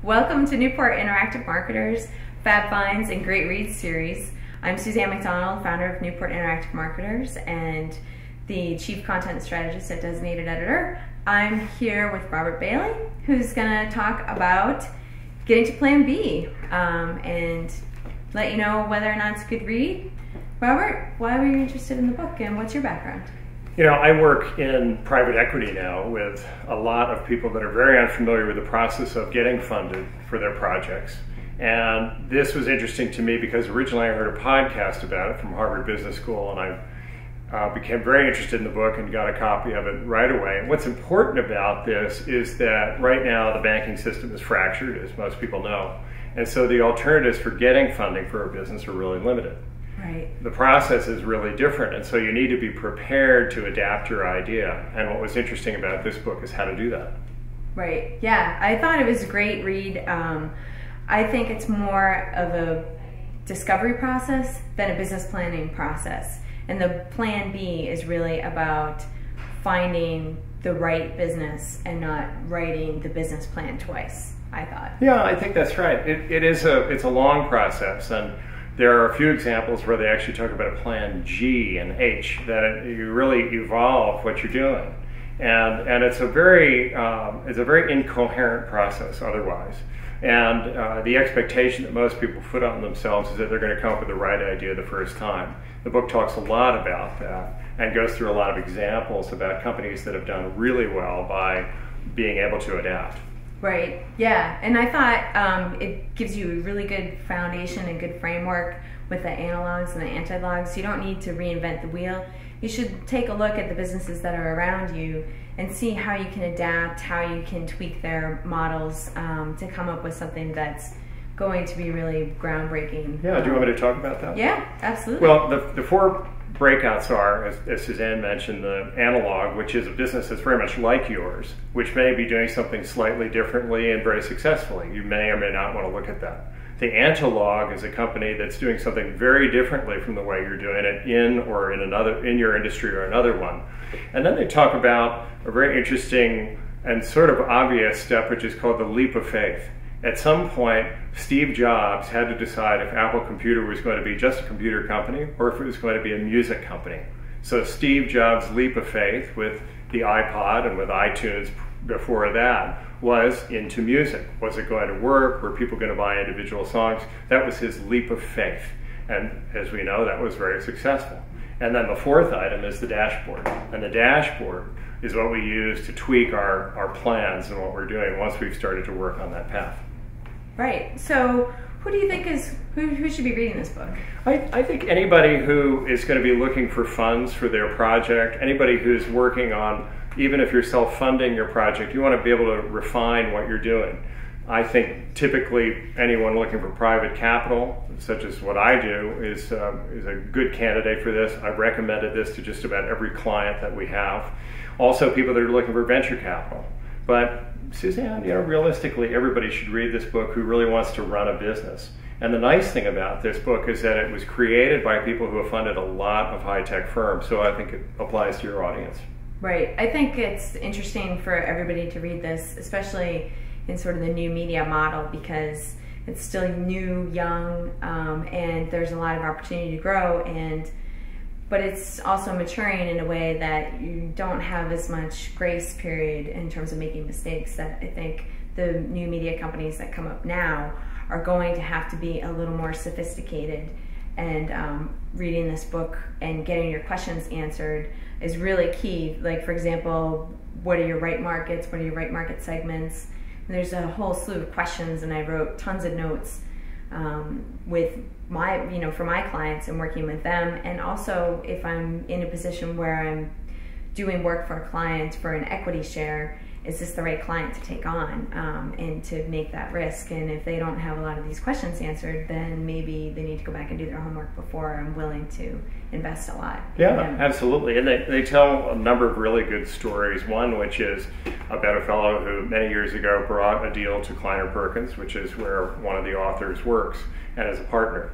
Welcome to Newport Interactive Marketers, Fab Finds, and Great Reads series. I'm Suzanne McDonald, founder of Newport Interactive Marketers and the Chief Content Strategist at Designated Editor. I'm here with Robert Bailey, who's going to talk about getting to Plan B and let you know whether or not it's a good read. Robert, why were you interested in the book and what's your background? You know, I work in private equity now with a lot of people that are very unfamiliar with the process of getting funded for their projects. And this was interesting to me because originally I heard a podcast about it from Harvard Business School, and I became very interested in the book and got a copy of it right away. And what's important about this is that right now the banking system is fractured, as most people know. And so the alternatives for getting funding for a business are really limited. Right. The process is really different, and so you need to be prepared to adapt your idea. And what was interesting about this book is how to do that. Right. Yeah, I thought it was a great read. I think it's more of a discovery process than a business planning process. And the Plan B is really about finding the right business and not writing the business plan twice, I thought. Yeah, I think that's right. It's a long process, and there are a few examples where they actually talk about a plan G and H, that you really evolve what you're doing. And it's a very incoherent process otherwise. And the expectation that most people put on themselves is that they're going to come up with the right idea the first time. The book talks a lot about that and goes through a lot of examples about companies that have done really well by being able to adapt. Right, yeah, and I thought it gives you a really good foundation and good framework with the analogs and the antilogs. You don't need to reinvent the wheel. You should take a look at the businesses that are around you and see how you can adapt, how you can tweak their models to come up with something that's going to be really groundbreaking. Yeah, do you want me to talk about that? Yeah, absolutely. Well, the four breakouts are, as Suzanne mentioned, the analog, which is a business that's very much like yours, which may be doing something slightly differently and very successfully. You may or may not want to look at that. The antilog is a company that's doing something very differently from the way you're doing it in your industry or another one. And then they talk about a very interesting and sort of obvious step, which is called the leap of faith. At some point, Steve Jobs had to decide if Apple Computer was going to be just a computer company or if it was going to be a music company. So Steve Jobs' leap of faith with the iPod and with iTunes before that was into music. Was it going to work? Were people going to buy individual songs? That was his leap of faith. And as we know, that was very successful. And then the fourth item is the dashboard. And the dashboard is what we use to tweak our plans and what we're doing once we've started to work on that path. Right. So who do you think who should be reading this book? I think anybody who is going to be looking for funds for their project, anybody who's working on, even if you're self-funding your project, you want to be able to refine what you're doing. I think typically anyone looking for private capital, such as what I do, is a good candidate for this. I've recommended this to just about every client that we have. Also people that are looking for venture capital. But Suzanne, realistically, everybody should read this book who really wants to run a business. And the nice thing about this book is that it was created by people who have funded a lot of high-tech firms, so I think it applies to your audience. Right. I think it's interesting for everybody to read this, especially in sort of the new media model, because it's still new, young, and there's a lot of opportunity to grow, but it's also maturing in a way that you don't have as much grace period in terms of making mistakes. That I think the new media companies that come up now are going to have to be a little more sophisticated, and reading this book and getting your questions answered is really key. Like, for example, what are your right markets? What are your right market segments? And there's a whole slew of questions, and I wrote tons of notes with for my clients and working with them. And also if I'm in a position where I'm doing work for a client for an equity share, is this the right client to take on and to make that risk? And if they don't have a lot of these questions answered, then maybe they need to go back and do their homework before I'm willing to invest a lot. Yeah, absolutely. And they tell a number of really good stories. One which is about a fellow who many years ago brought a deal to Kleiner Perkins, which is where one of the authors works, and as a partner.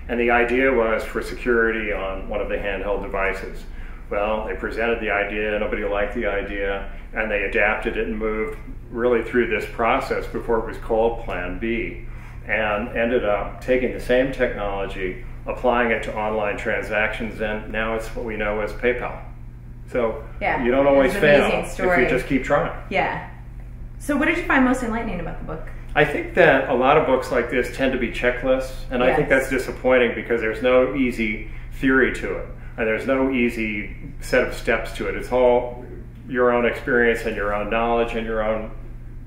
And the idea was for security on one of the handheld devices. Well, they presented the idea, nobody liked the idea, and they adapted it and moved really through this process before it was called Plan B, and ended up taking the same technology, applying it to online transactions, and now it's what we know as PayPal. So yeah, you don't always fail if story. you just keep trying. Yeah. So what did you find most enlightening about the book? I think that a lot of books like this tend to be checklists, and I think that's disappointing because there's no easy theory to it, and there's no easy set of steps to it. It's all your own experience and your own knowledge and your own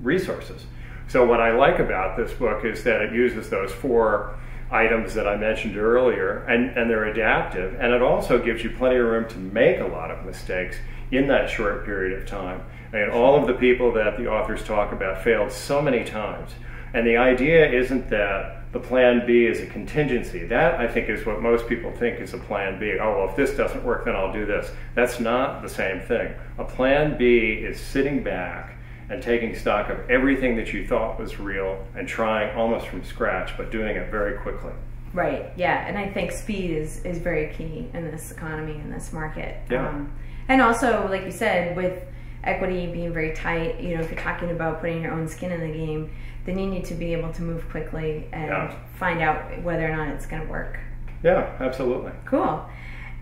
resources. So what I like about this book is that it uses those 4 items that I mentioned earlier, and they're adaptive, and it also gives you plenty of room to make a lot of mistakes in that short period of time. I mean, all of the people that the authors talk about failed so many times, and the idea isn't that the plan B is a contingency. That, I think, is what most people think is a plan B. Oh, well, if this doesn't work, then I'll do this. That's not the same thing. A plan B is sitting back and taking stock of everything that you thought was real and trying almost from scratch, but doing it very quickly. Right, yeah, and I think speed is very key in this economy, in this market. Yeah. And also, like you said, with equity being very tight, you know, if you're talking about putting your own skin in the game, then you need to be able to move quickly and find out whether or not it's going to work. Yeah, absolutely. Cool.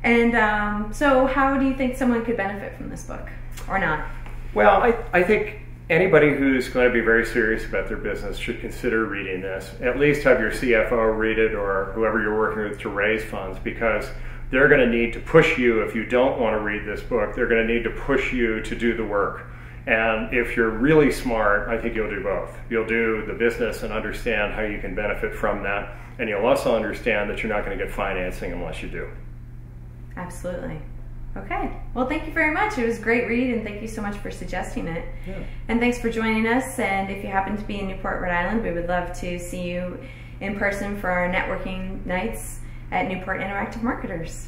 And so how do you think someone could benefit from this book, or not? Well, I think anybody who's going to be very serious about their business should consider reading this. At least have your CFO read it, or whoever you're working with to raise funds, because they're going to need to push you. If you don't want to read this book, they're going to need to push you to do the work. And if you're really smart, I think you'll do both. You'll do the business and understand how you can benefit from that, and you'll also understand that you're not going to get financing unless you do. Absolutely. Okay. Well, thank you very much. It was a great read, and thank you so much for suggesting it. Yeah. And thanks for joining us. And if you happen to be in Newport, Rhode Island, we would love to see you in person for our networking nights at Newport Interactive Marketers.